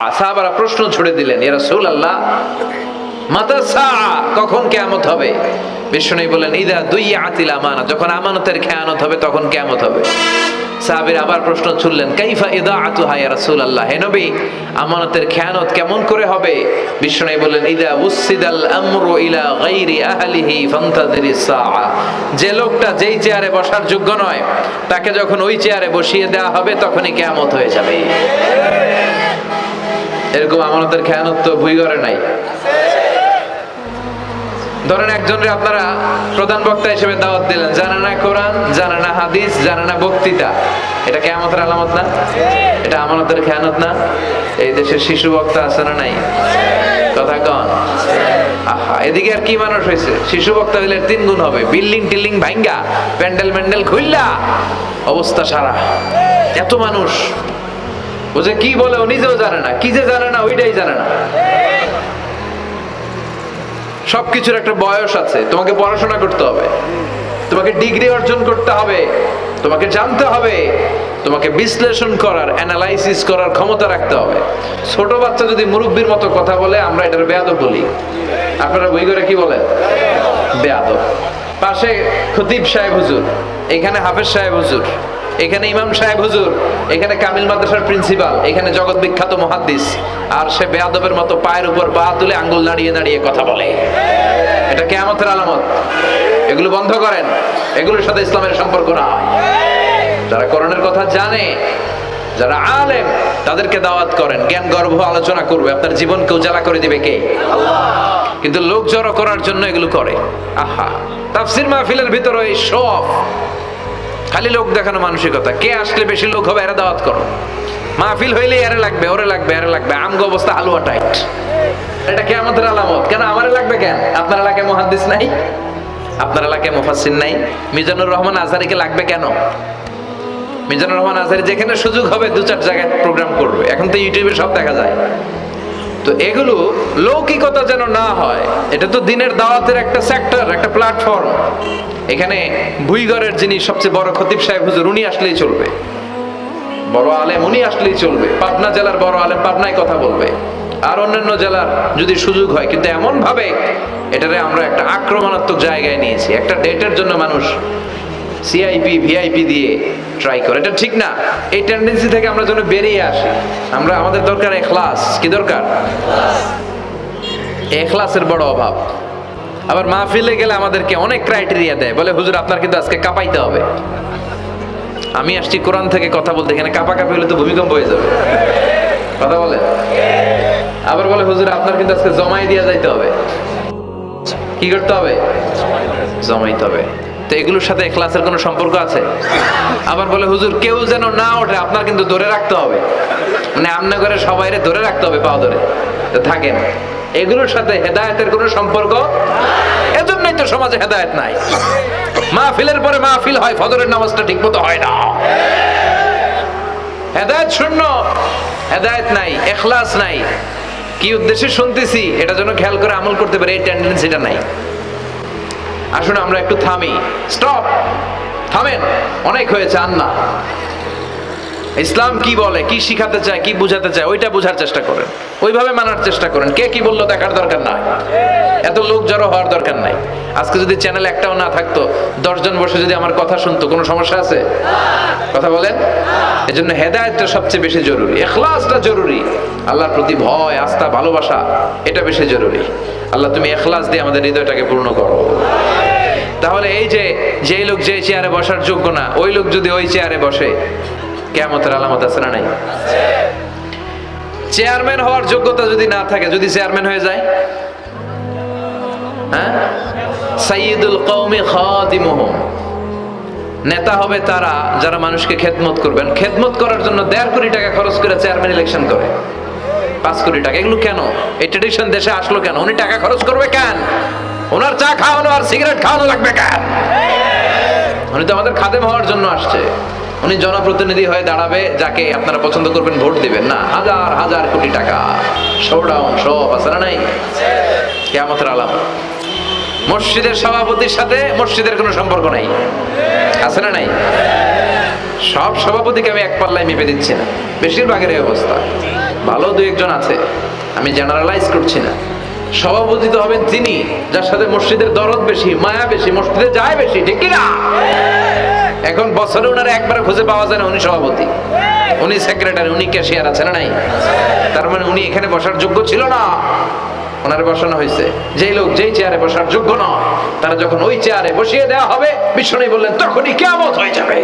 সাহাবারা প্রশ্ন ছুড়ে দিলেন, ইয়া রাসূলুল্লাহ মাতা সাআ, কখন কিয়ামত হবে? বিষ্ণু বলেন, ইদা দুইয়াতিল আমানা, যখন আমানতের খেয়ানত হবে তখন কিয়ামত হবে। সাহাবীরা আবার প্রশ্ন ছুড়লেন, কাইফা ইদাআতুহা ইয়া রাসূলুল্লাহ, হে নবী আমানতের খেয়ানত কেমন করে হবে? বিষ্ণু বলেন, ইদা উসিদাল আমরু ইলা গায়রি আহলিহি ফান্তাযিরিস সাআ, যে লোকটা যেই চেয়ারে বসার যোগ্য নয় তাকে যখন ওই চেয়ারে বসিয়ে দেওয়া হবে তখনই কিয়ামত হয়ে যাবে। এরকম আমানতের খেয়ানত তো ভুই করে নাই। ধরেন একজনের আপনারা প্রধান বক্তা হিসেবে দাওয়াত দিলেন, জানে না কোরআন, জানে না হাদিস, জানে না বক্তৃতা, এটা কিয়ামতের আলামত না? এটা আমানতের খেয়ানত না? এই দেশের শিশু বক্তা আছে না নাই? কথা কন। আহা, এদিকে আর কি মানুষ হয়েছে? শিশু বক্তা হইলে 3 গুণ হবে, বিল্ডিং টিল্ডিং ভাঙ্গা, প্যান্ডেল ম্যান্ডেল খুললা, অবস্থা সারা। এত মানুষ ও যে কি বলে ও নিজেও জানে না, কি যে জানে না ওইটাই জানে না। সবকিছুর একটা বয়স আছে, তোমাকে পড়াশোনা করতে হবে, তোমাকে ডিগ্রি অর্জন করতে হবে, তোমাকে জানতে হবে, তোমাকে বিশ্লেষণ করার, অ্যানালাইসিস করার ক্ষমতা রাখতে হবে। ছোট বাচ্চা যদি মুরব্বির মতো কথা বলে আমরা এটার বেয়াদব বলি। আপনারা বই করে কি বলেন? বেয়াদব। পাশে খতিব সাহেব হুজুর, এখানে হাফেজ সাহেব হুজুর, এখানে ইমাম সাহেব হুজুর, এখানে কামিল মাদ্রাসার প্রিন্সিপাল, এখানে জগৎ বিখ্যাত মুহাদ্দিস, আর সে বেয়াদবের মতো পায়ের উপর পা তুলে আঙ্গুল নাড়িয়ে নাড়িয়ে কথা বলে। এটা কিয়ামতের আলামত। এগুলো বন্ধ করেন, এগুলোর সাথে ইসলামের সম্পর্ক না। যারা কোরআনের কথা জানে, যারা আলেম, তাদেরকে দাওয়াত করেন, জ্ঞান গর্ভ আলোচনা করবে, আপনার জীবনকে উজালা করে দিবে কে? আল্লাহ। কিন্তু লোক জড়ো করার জন্য এগুলো করে। আহা, তাফসীর মাহফিলের ভিতরে এই শো অফ, খালি লোক দেখানো মানসিকতা। কে আসলে বেশি লোক হবে এরা দাওয়াত করো। মাহফিল হইলে এরে লাগবে, ওরে লাগবে, এরে লাগবে, আমগো অবস্থা হালুয়া টাইট। এটা কিয়ামতের আলামত। কেন আমারে লাগবে কেন? আপনার এলাকায় মুহাদ্দিস নাই? আপনার এলাকায় মুফাসসির নাই? মিজানুর রহমান আজহারীকে লাগবে কেন? মিজানুর রহমান আজহারী যেখানে সুযোগ হবে 2-4 জায়গায় প্রোগ্রাম করবে। এখন তো ইউটিউবে সব দেখা যায়। তো এগুলো লৌকিকতা যেন না হয়। এটা তো দিনের দাওয়াতের একটা সেক্টর, একটা প্ল্যাটফর্ম। এখানে ভুইগড়ের যিনি সবচেয়ে বড় খতিব সাহেব হুজুর, উনি আসলেই চলবে। বড় আলেম উনি আসলেই চলবে। পাবনা জেলার বড় আলেম পাবনায় কথা বলবে, আর অন্যান্য জেলার যদি সুযোগ হয়। কিন্তু এমন ভাবে এটারে আমরা একটা আক্রমণাত্মক জায়গায় নিয়েছি। একটা ডেটের জন্য মানুষ সিআইপি ভিআইপি দিয়ে ট্রাই করে, এটা ঠিক না। এই টেন্ডেন্সি থেকে আমরা যেন বেরিয়ে আসি। আমরা, আমাদের দরকার ইখলাস। কি দরকার? ইখলাসের বড় অভাব। আবার মাহফিলে গেলে আমাদেরকে অনেক ক্রাইটেরিয়া দেয়, বলে হুজুর আপনার কিন্তু আজকে কাঁপাইতে হবে। আমি আসছি কোরআন থেকে কথা বলতে, এখানে কাঁপাকাঁপি হলে তো ভূমিকম্প হয়ে যাবে। কথা বলে। আবার বলে হুজুর আপনার কিন্তু আজকে জমাই দিয়ে যাইতে হবে। কি করতে হবে? জমাইতে হবে। তো এগুলোর সাথে ইখলাসের কোনো সম্পর্ক আছে? আবার বলে হুজুর কেউ যেন না ওঠে, আপনার কিন্তু ধরে রাখতে হবে, মানে আমনে করে সবাইরে ধরে রাখতে হবে, পা ধরে। তো থাকেন, এগুলোর সাথে হেদায়েতের কোনো সম্পর্ক। এজন্যই তো সমাজে হেদায়েত নাই। মাহফিলের পরে মাহফিল হয়, ফজরের নামাজটা ঠিকমতো হয় না। হেদায়েত শূন্য, হেদায়েত নাই, ইখলাস নাই। কি উদ্দেশ্যে শুনতেছি এটা যেন খেয়াল করে আমল করতে পারে, এই টেন্ডেন্সিটা নাই। আসুন আমরা একটু থামি। স্টপ, থামেন, অনেক হয়েছে। আন্না ইসলাম কি বলে, কি শিখাতে চায়, কি বুঝাতে চায়, ওইটা বোঝার চেষ্টা করেন, ওইভাবে মানার চেষ্টা করেন। কে কি বললো দেখার দরকার নাই, এত লোক জড়ো হওয়ার দরকার নাই। আজকে যদি চ্যানেল একটাও না থাকতো, 10 জন বসে যদি আমার কথা শুনতো, কোনো সমস্যা আছে? কথা বলেন। এজন্য হেদায়েতটা সবচেয়ে বেশি জরুরি, ইখলাসটা জরুরি, আল্লাহর প্রতি ভয়, আস্থা, ভালোবাসা, এটা বেশি জরুরি। আল্লাহ তুমি ইখলাস দিয়ে আমাদের হৃদয়টাকে পূর্ণ করো। তাহলে এই যে যেই লোক যে চেয়ারে বসার যোগ্য না, ওই লোক যদি ওই চেয়ারে বসে, কিয়ামতের আলামত আছে না নাই? চেয়ারম্যান হওয়ার যোগ্যতা যদি না থাকে, যদি চেয়ারম্যান হয়ে যায়, হ্যাঁ, সাইয়্যিদুল কওমি খাদিমুহুম, নেতা হবে তারা যারা মানুষকে খেদমত করবেন। খেদমত করার জন্য 1.5 কোটি টাকা খরচ করে চেয়ারম্যান ইলেকশন করে, 5 কোটি টাকা। এগুলো কেন? এই ট্রেডিশন দেশে আসলো কেন? উনি টাকা খরচ করবে কেন? ওনার চা খাওয়ানো আর সিগারেট খাওয়ানো লাগবে কেন? উনি তো আমাদের খাদেম হওয়ার জন্য আসছে। উনি জনপ্রতিনিধি হয়ে দাঁড়াবে, যাকে আপনারা পছন্দ করবেন ভোট দিবেন না। হাজার হাজার কোটি টাকা, শোডাউন, সব আছে না নাই? কিয়ামতের আলামত। মসজিদের সভাপতির সাথে মসজিদের কোনো সম্পর্ক নাই, আছে না নাই? সব সভাপতিকে আমি এক পাল্লায় মেপে দিচ্ছি না, বেশিরভাগের এই অবস্থা। ভালো দুই একজন আছে, আমি জেনারেলাইজ করছি না। সভাপতি তো হবেন তিনি যার সাথে মসজিদের দরদ বেশি, মায়া বেশি, মসজিদে যায় বেশি, ঠিক কিনা? এখন বছরে ওনারা একবার খুঁজে পাওয়া যায় না উনি সভাপতি, উনি সেক্রেটারি, উনি ক্যাশিয়ার, আছে না নাই? তার মানে উনি এখানে বসার যোগ্য ছিল না, ওনারে বসানো হয়েছে। যেই লোক যেই চেয়ারে বসার যোগ্য নয়, তারা যখন ওই চেয়ারে বসিয়ে দেওয়া হবে, বিষ্ণু বললেন তখনই কিয়ামত হয়ে যাবে।